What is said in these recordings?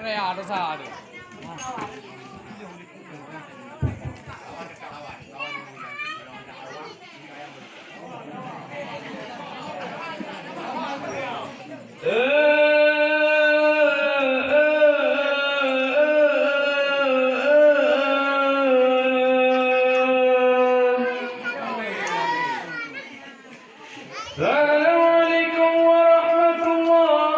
kayak ada sah ada. Assalamualaikum warahmatullah.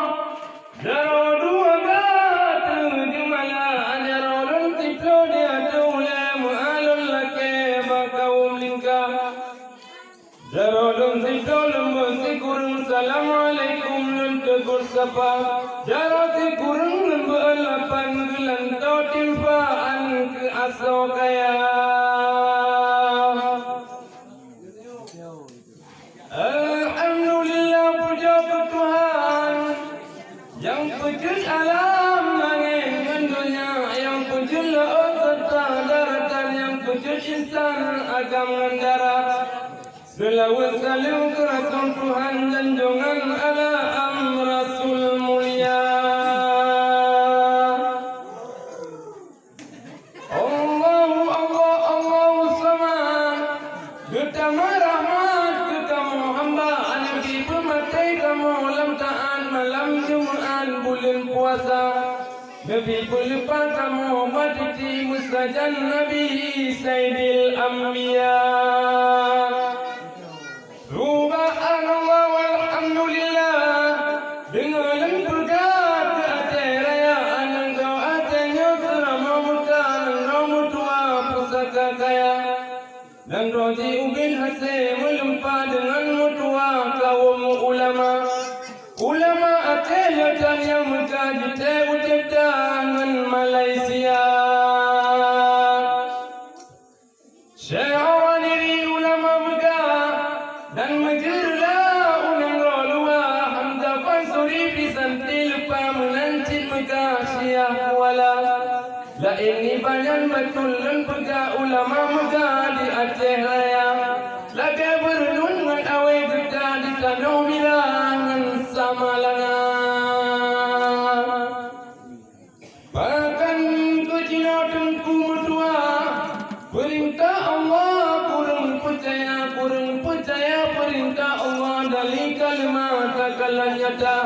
Jarodu agat jumala jarolun tiplo dia dule mualul lake bakaum lingka. Jarodun tiplo lembu sikurun assalamualaikum luntugur sapa. Jaroti kurun lembu alapan gelan tau timpaan ke asokaya. Alhamdulillah puja Tuhan yang pujud alam langit dan dunia, yang pujud laut serta daratan, yang pujud insan agam dan darah. Selawat salam ke Rasul Tuhan dan jungan ala Rasul mulia. Allahu Allah Allahu Samad. Utama rahmat kamu hamba Nabi pematai kamu lam ta'an malam Jumat bulan puasa. Nabi pelupa kamu maditi mustajan Nabi Sayyidil Anbiya. Subhanallah walhamdulillah. Dengan berkat ke atas rayaan engkau atasnya selama muka engkau mutua pusaka kaya. Dan roji ubin hasil melimpah dengan mutua kaum ulama. Ulama akhiratan yang mengkaji tewujud dengan Malaysia. Syai'an diri ulama megah dan menjerlah unang rolua. Hamzah Fansuri bisantil pamunancit megah syiah wala. La ini banyak betul dan pegah ulama megah di Aceh Raya. Laga berdun dengan awal gedah di Tanah Milangan Samalanga. Bahkan ke Cina tengku mertua. Perintah Allah kurang percaya perintah Allah dari kalimat takalan nyata.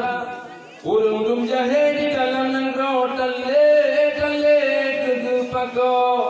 Kurang dum jahe di dalam nengkau tale kegepako.